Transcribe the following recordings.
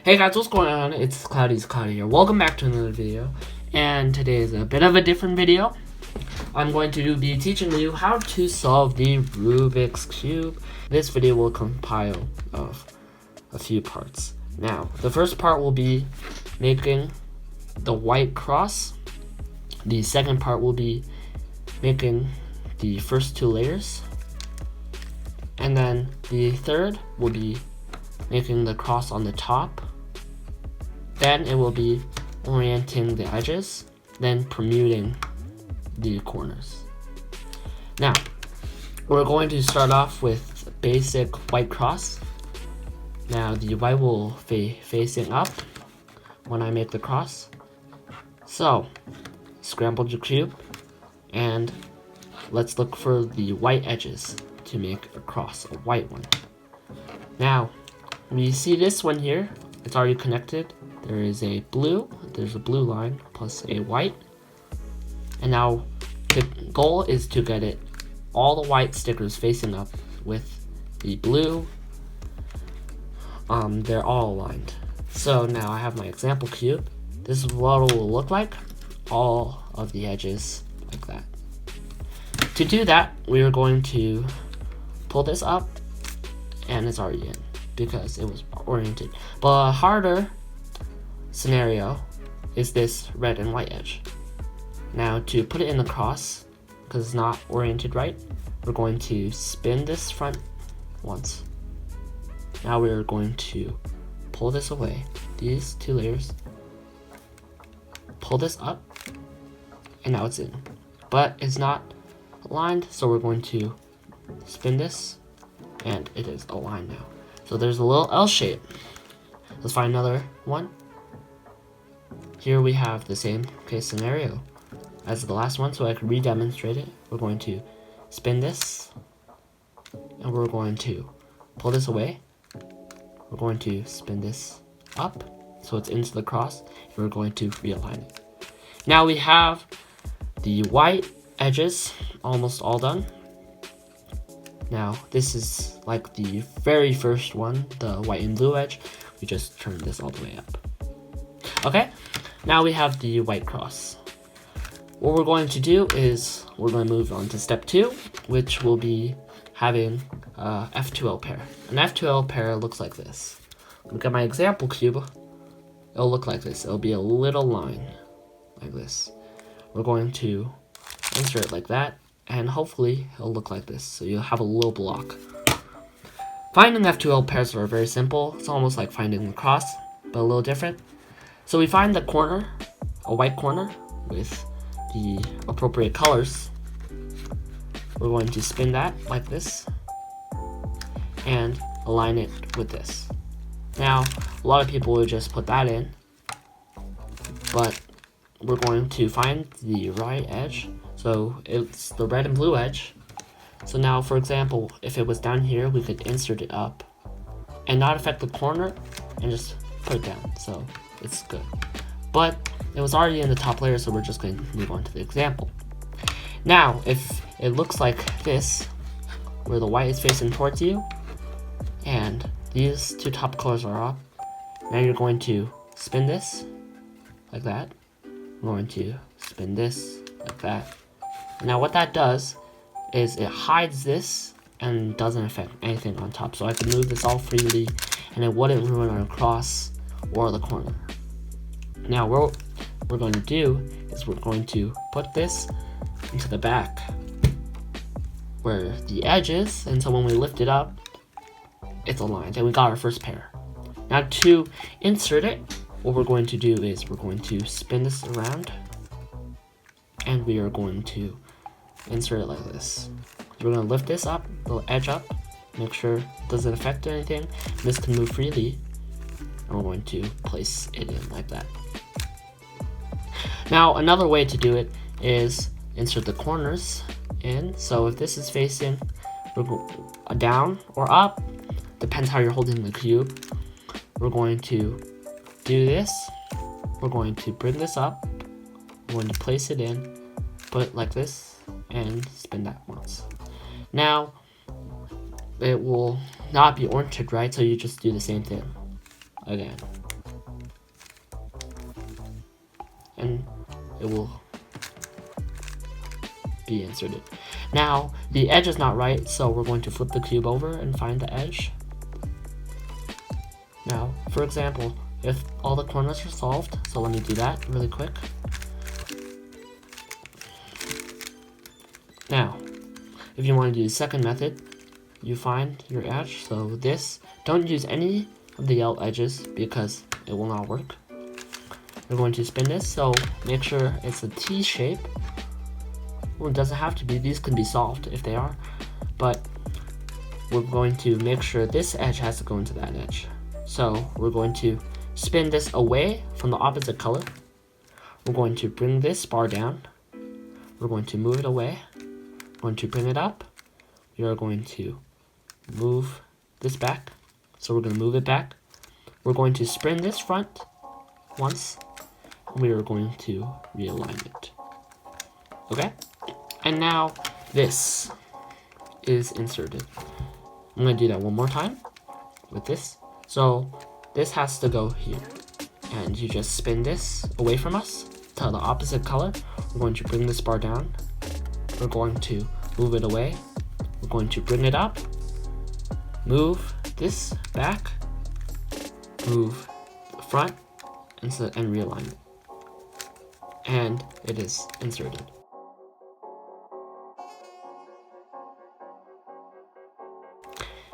Hey guys, what's going on? It's Cloudy here. Welcome back to another video. And today is a bit of a different video. I'm going to be teaching you how to solve the Rubik's Cube. This video will compile of a few parts. Now, the first part will be making the white cross. The second part will be making the first two layers. And then the third will be making the cross on the top. Then it will be orienting the edges, then permuting the corners. Now, we're going to start off with basic white cross. Now the white will facing up when I make the cross. So, scramble the cube, and let's look for the white edges to make a cross, a white one. Now, we see this one here, it's already connected. There's a blue line plus a white. And now the goal is to get it all the white stickers facing up with the blue. They're all aligned. So now I have my example cube. This is what it will look like. All of the edges like that. To do that, we are going to pull this up, and it's already in because it was oriented. But a harder scenario is this red and white edge. Now to put it in the cross, because it's not oriented right, we're going to spin this front once. Now we're going to pull this away, these two layers, pull this up, and now it's in. But it's not aligned, so we're going to spin this, and it is aligned now. So there's a little L shape. Let's find another one. Here we have the same case scenario as the last one, so I can re-demonstrate it. We're going to spin this, and we're going to pull this away. We're going to spin this up, so it's into the cross, and we're going to realign it. Now we have the white edges almost all done. Now this is like the very first one, the white and blue edge. We just turn this all the way up. Okay, now we have the white cross. What we're going to do is we're going to move on to step 2, which will be having a F2L pair. An F2L pair looks like this. Look at my example cube. It'll look like this. It'll be a little line like this. We're going to insert it like that, and hopefully it'll look like this. So you'll have a little block. Finding F2L pairs are very simple. It's almost like finding the cross, but a little different. So we find the corner, a white corner with the appropriate colors. We're going to spin that like this and align it with this. Now, a lot of people will just put that in, but we're going to find the right edge. So it's the red and blue edge. So now, for example, if it was down here, we could insert it up and not affect the corner and just put it down. So it's good. But it was already in the top layer, so we're just going to move on to the example. Now, if it looks like this, where the white is facing towards you, and these two top colors are up, now you're going to spin this like that. We're going to spin this like that. Now what that does is it hides this and doesn't affect anything on top. So I can move this all freely, and it wouldn't ruin our cross or the corner. Now what we're going to do is we're going to put this into the back where the edge is, and so when we lift it up, it's aligned, and we got our first pair. Now to insert it, what we're going to do is we're going to spin this around, and we are going to insert it like this. We're going to lift this up, the edge up, make sure it doesn't affect anything. This can move freely, and we're going to place it in like that. Now another way to do it is insert the corners in. So if this is facing down or up, depends how you're holding the cube. We're going to do this. We're going to bring this up. We're going to place it in, put it like this, and spin that once. Now it will not be oriented right, so you just do the same thing again. it will be inserted. Now, the edge is not right, so we're going to flip the cube over and find the edge. Now, for example, if all the corners are solved, so let me do that really quick. Now, if you want to do the second method, you find your edge. So this, don't use any of the yellow edges because it will not work. We're going to spin this, so make sure it's a T shape. Well, it doesn't have to be, these can be solved if they are, but we're going to make sure this edge has to go into that edge. So we're going to spin this away from the opposite color. We're going to bring this bar down. We're going to move it away. We're going to bring it up. We are going to move this back. So we're going to move it back. We're going to spin this front once. We are going to realign it. Okay? And now this is inserted. I'm going to do that one more time with this. So this has to go here. And you just spin this away from us to the opposite color. We're going to bring this bar down. We're going to move it away. We're going to bring it up. Move this back. Move the front and realign it. And it is inserted.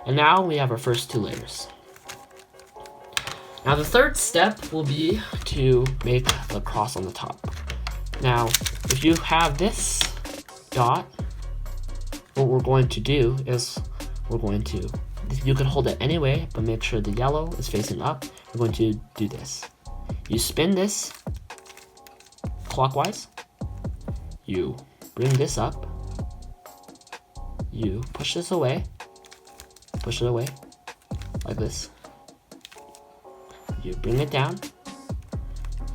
And now we have our first two layers. Now the third step will be to make the cross on the top. Now, if you have this dot, what we're going to do is you can hold it anyway, but make sure the yellow is facing up. We're going to do this. You spin this clockwise. You bring this up. You push this away. Push it away like this. You bring it down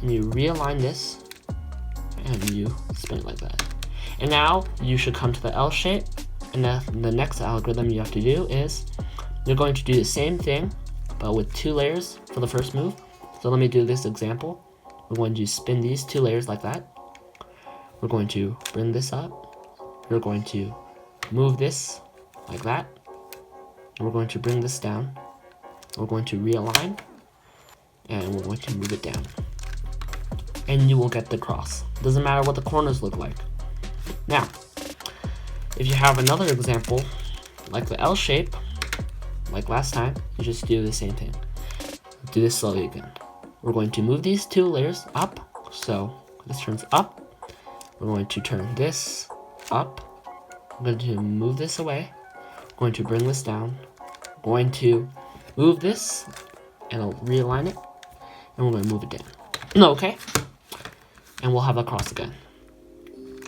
and you realign this and you spin it like that. And now you should come to the L shape, and the next algorithm you have to do is you're going to do the same thing but with two layers for the first move. So let me do this example. We're going to spin these two layers like that. We're going to bring this up. We're going to move this like that. We're going to bring this down. We're going to realign, and we're going to move it down. And you will get the cross. Doesn't matter what the corners look like. Now, if you have another example, like the L shape, like last time, you just do the same thing. Do this slowly again. We're going to move these two layers up, so this turns up. We're going to turn this up. We're going to move this away. We're going to bring this down. We're going to move this, and I'll realign it, and we're going to move it down. Okay? And we'll have a cross again.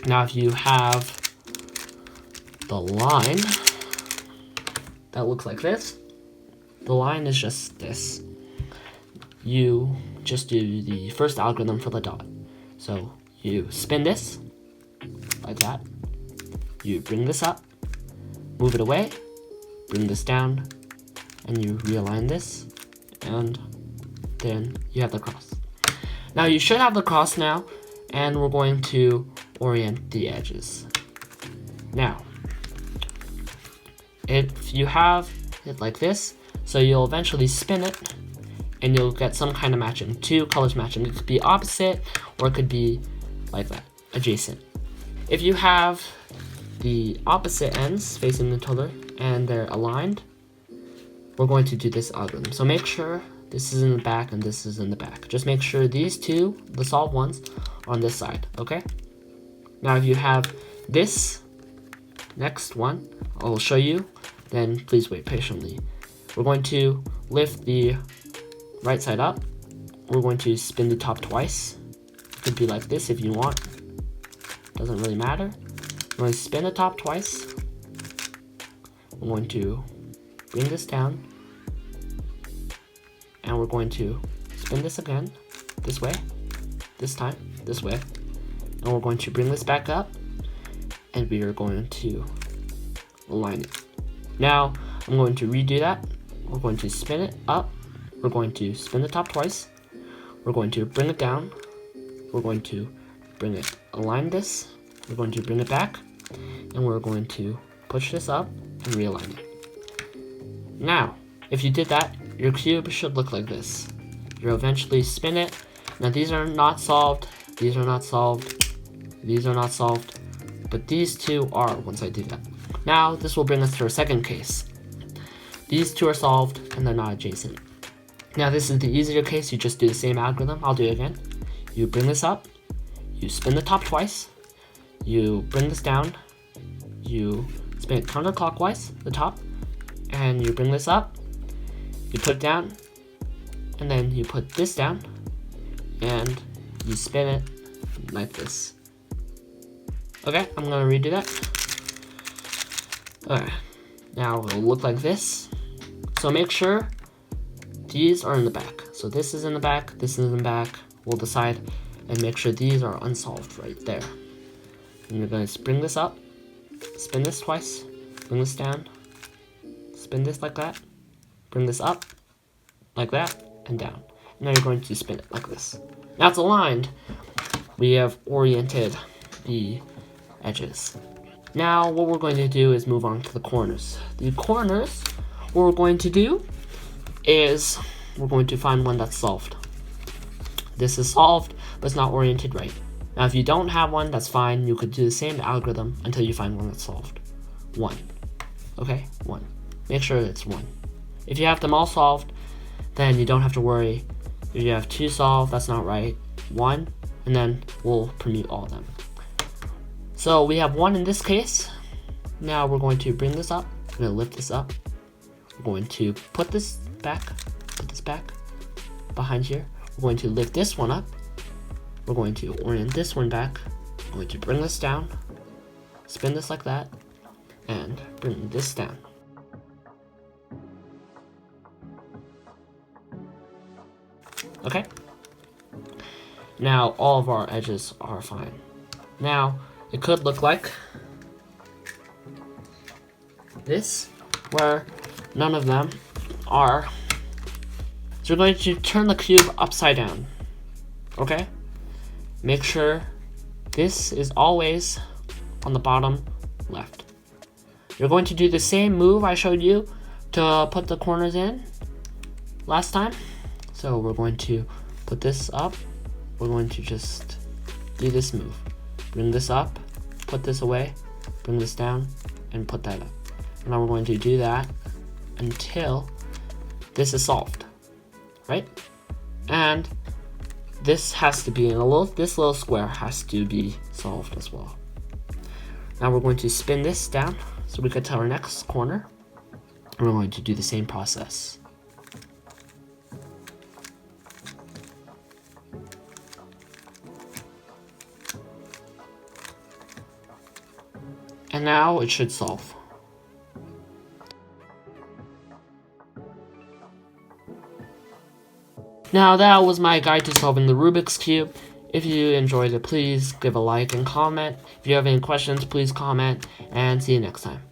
Now if you have the line that looks like this, the line is just this. You just do the first algorithm for the dot. So you spin this like that. You bring this up, move it away, bring this down, and you realign this, and then you have the cross. Now you should have the cross now, and we're going to orient the edges. Now, if you have it like this, so you'll eventually spin it, and you'll get some kind of matching, two colors matching. It could be opposite, or it could be like that, adjacent. If you have the opposite ends facing each other, and they're aligned, we're going to do this algorithm. So make sure this is in the back and this is in the back. Just make sure these two, the solved ones, are on this side, okay? Now if you have this next one, I'll show you, then please wait patiently. We're going to lift the right side up. We're going to spin the top twice. It could be like this if you want. Doesn't really matter. We're going to spin the top twice. We're going to bring this down, and we're going to spin this again, this way, this time, this way, and we're going to bring this back up, and we are going to align it. Now, I'm going to redo that. We're going to spin it up, we're going to spin the top twice, we're going to bring it down, we're going to align this. We're going to bring it back, and we're going to push this up and realign it. Now, if you did that, your cube should look like this. You'll eventually spin it. Now these are not solved, these are not solved, these are not solved, but these two are once I do that. Now this will bring us to our second case. These two are solved and they're not adjacent. Now this is the easier case, you just do the same algorithm. I'll do it again. You bring this up, you spin the top twice, you bring this down, you spin it counterclockwise, the top, and you bring this up, you put it down, and then you put this down, and you spin it like this. Okay, I'm gonna redo that. Okay, now it'll look like this. So make sure these are in the back. So this is in the back, this is in the back. We'll decide and make sure these are unsolved right there. And you're gonna bring this up, spin this twice, bring this down, spin this like that, bring this up like that, and down. Now you're going to spin it like this. Now it's aligned. We have oriented the edges. Now what we're going to do is move on to the corners. The corners, what we're going to do is we're going to find one that's solved. This is solved, but it's not oriented right. Now if you don't have one, that's fine. You could do the same algorithm until you find one that's solved. 1. Okay, 1. Make sure it's 1. If you have them all solved, then you don't have to worry. If you have 2 solved, that's not right. 1, and then we'll permute all of them. So we have 1 in this case. Now we're going to bring this up. We're going to lift this up. We're going to put this back behind here. We're going to lift this one up. We're going to orient this one back. We're going to bring this down, spin this like that, and bring this down. Okay. Now all of our edges are fine. Now it could look like this, where none of them are. So we're going to turn the cube upside down. Okay? Make sure this is always on the bottom left. You're going to do the same move I showed you to put the corners in last time. So we're going to put this up. We're going to just do this move. Bring this up, put this away, bring this down, and put that up. And now we're going to do that until this is solved, right? And this has to be in this little square has to be solved as well. Now we're going to spin this down so we get to our next corner. And we're going to do the same process. And now it should solve. Now that was my guide to solving the Rubik's Cube. If you enjoyed it, please give a like and comment. If you have any questions, please comment, and see you next time.